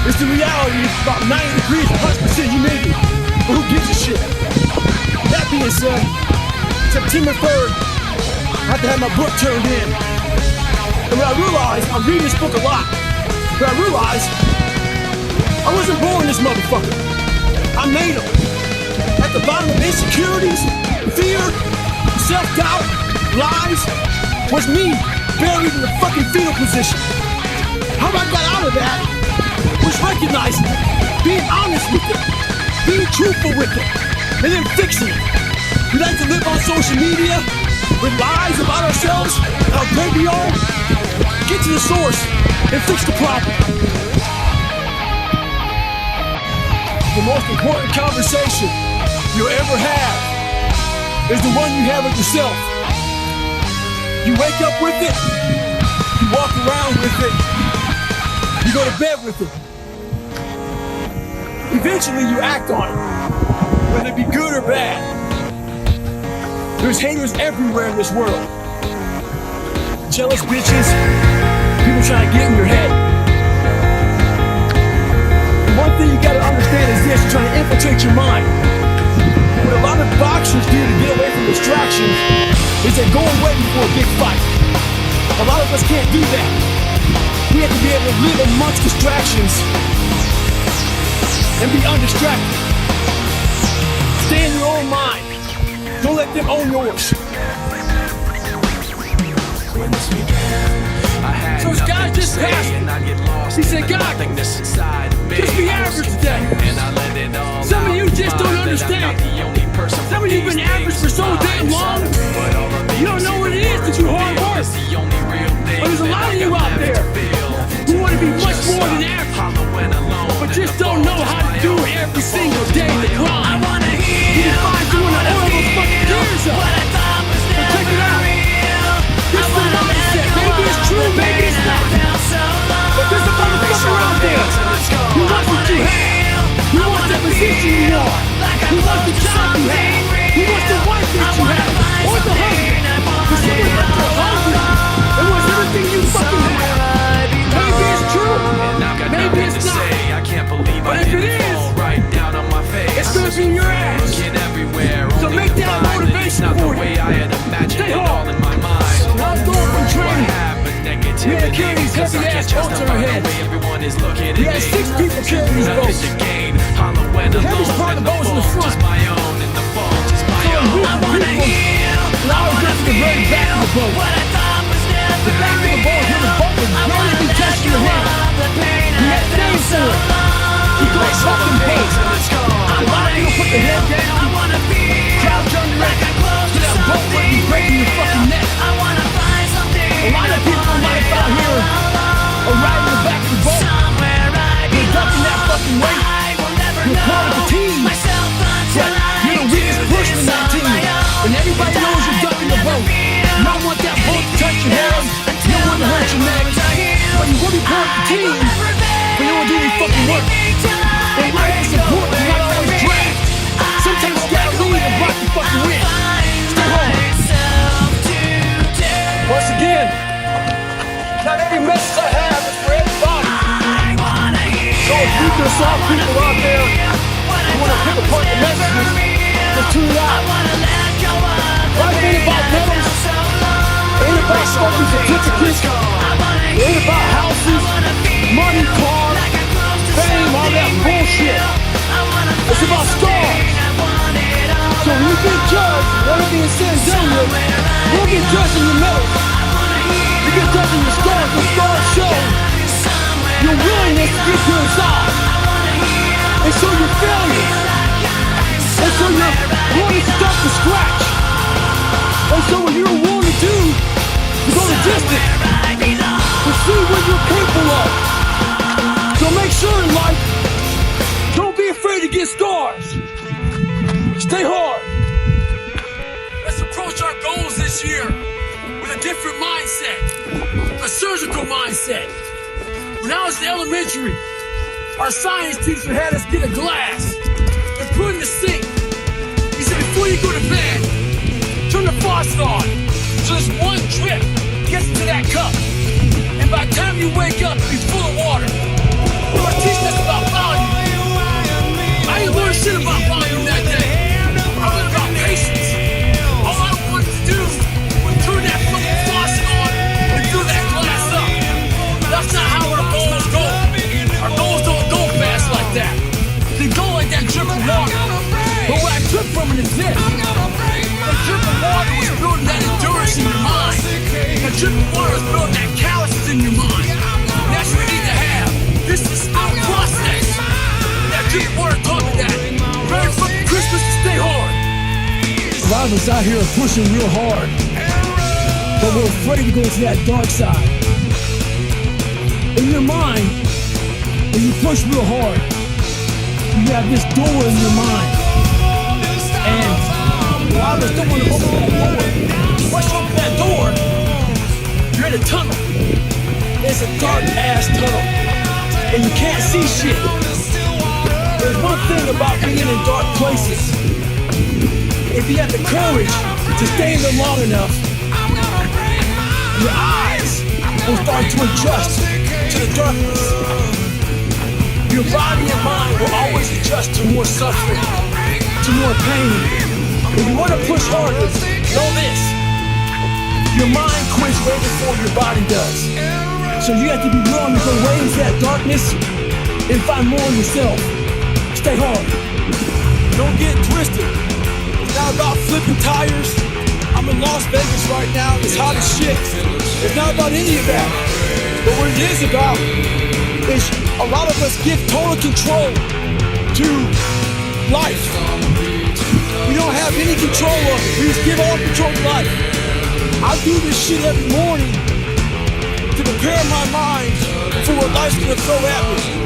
It's the reality. It's about 90 degrees, 100% humidity. But who gives a shit? That being said, September 3rd, I have to have my book turned in. And what I realized, I'm reading this book a lot, but I realized I wasn't born this motherfucker. I made him. At the bottom of insecurities, fear, self-doubt, lies, was me buried in the fucking fetal position. How I got out of that was recognizing it, being honest with it, being truthful with it, and then fixing it. We like to live on social media with lies about ourselves, how great we are. Get to the source and fix the problem. The most important conversation you'll ever have is the one you have with yourself. You wake up with it, you walk around with it, you go to bed with it. eventually you act on it, whether it be good or bad. There's haters everywhere in this world. Jealous bitches, people trying to get in your head. The one thing you gotta understand is this: you're trying to infiltrate your mind. What a lot of boxers do to get away from distractions is they go away before a big fight. A lot of us can't do that. We have to be able to live amongst distractions and be undistracted. Stay in your own mind. Don't let them own yours. So this guy just passed me. He said, God, just be average today. Some of you just don't understand. Some of you have been average for so damn long, you don't know what it is to do hard work. But there's a lot of you out there who want to be much more than average, but just don't know how to do it every single day. The grind. You can find you want to oil those fucking gears up. But check it out. This is the mindset. Maybe it's true, maybe it's not. But there's a motherfucker out there who wants what you have. Who wants the position you are. Who wants the job you have. Who wants the wife that you have. Or the husband. Because someone out there hungry and wants everything you fucking have. Maybe it's true. Maybe it's not. But if it is, it's gonna be your ass. So make that motivation for you. Stay hard. When I was going from training, we had to carry these heavy ass boats on our heads. We had 6 people carrying these boats. The heaviest part of the boat was in the front. So and I was up to the very back of the boat. The back of the boat was barely be touching your head. We had names for it. We call it fucking boat. A lot of people put their head down, crouch under it, so that boat wouldn't be breaking your fucking neck. A lot of people in life out here are riding the back of the boat. You're ducking that fucking weight. You're part of the team. But you're the weakest person in that team. And everybody knows you're ducking the boat. You don't want that boat to touch your head. You don't want to hurt your neck. But you want to be part of the team. But you don't want to do any fucking work. And life is important, not always drag. Sometimes you gotta leave and rock the fucking wind. Stay home. Once again, not every message I have is for everybody. So if you can solve people out there who want to pick apart the messages, then tune out. Life ain't about medals, ain't about fucking certificates, ain't about houses, money, cars, fame, all that bullshit. It's about stars. So when you get judged, everything is said and done with, you don't get judged in your medals. You get judged in your stars. The stars show your willingness to get to inside. And so your failure. And so you're willing to start from scratch. And so what you're willing to do is go the distance to see what you're capable of. So make sure in life, don't be afraid to get scars. Stay hard. Let's approach our goals this year with a different mindset, a surgical mindset. When I was in elementary, our science teacher had us get a glass and put it in the sink. He said, before you go to bed, turn the faucet on. So this one drip gets into that cup. And by the time you wake up, it'll be full of water. They were teaching us about volume. I didn't learn shit about volume that day. I learned about patience. All I wanted to do was turn that fucking faucet on and fill that glass up. That's not how our goals go. Our goals don't go fast like that. They go like that drip of water. But what I took from it is this. The drip of water was building that endurance in your mind. The drip of water was building that calluses in your mind. And that's what you need to have. This is our process. And that drip of water taught me that. Merry fucking Christmas and stay hard. A lot of us out here are pushing real hard, but we're afraid to go to that dark side. In your mind, when you push real hard, you have this door in your mind. And a lot of us don't want to open that door. Once you open that door, you're in a tunnel. It's a dark ass tunnel. And you can't see shit. There's one thing about being in dark places. If you have the courage to stay in them long enough, your eyes will start to adjust to the darkness. Your body and mind will always adjust to more suffering, to more pain. If you want to push harder, know this. Your mind quits way before your body does. So you have to be willing to go way into that darkness and find more of yourself. Stay hard. Don't get twisted. It's not about flipping tires. I'm in Las Vegas right now. It's hot as shit. It's not about any of that. But what it is about is a lot of us give total control to life. We don't have any control of it. We just give all control to life. I do this shit every morning to prepare my mind for what life's gonna throw at me.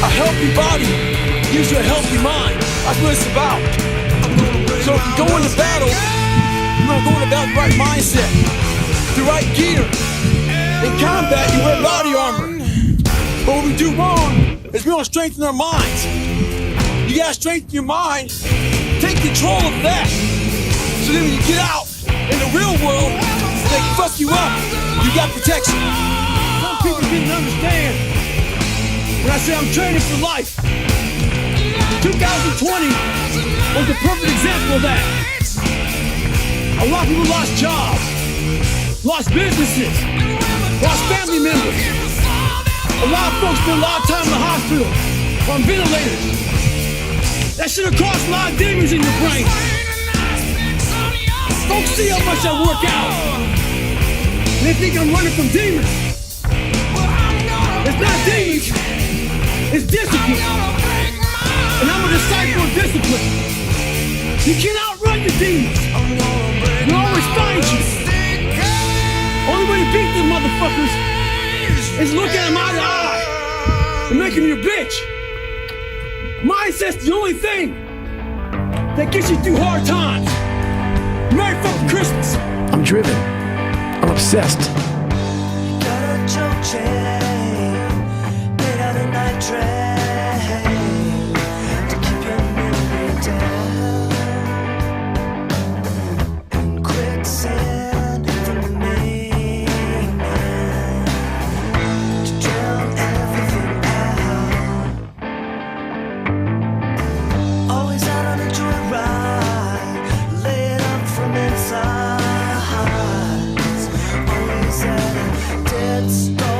A healthy body gives you a healthy mind. That's what it's about. So if you go into battle, you're gonna go into battle with the right mindset, the right gear. In combat, you wear body armor. But what we do wrong is we don't strengthen our minds. You gotta strengthen your mind. Take control of that. So then when you get out in the real world, they fuck you up. You got protection. Some people didn't understand when I say I'm training for life. 2020 was the perfect example of that. A lot of people lost jobs, lost businesses, lost family members. A lot of folks spent a lot of time in the hospital on ventilators. That should have caused a lot of demons in your brain. Folks see how much I work out. They think I'm running from demons. It's not demons, it's discipline. And I'm a disciple of discipline. You can't outrun your demons. They'll always find you. Only way to beat them motherfuckers is look at them eye to eye and make them your bitch. Mindset's the only thing that gets you through hard times. Merry fucking Christmas. I'm driven. I'm obsessed. Got a choke chain made out of nitrate to keep your memory down. And quicksand from the mainland to drown everything out. Always out on a joyride, laid up from inside. Always at a dead stop.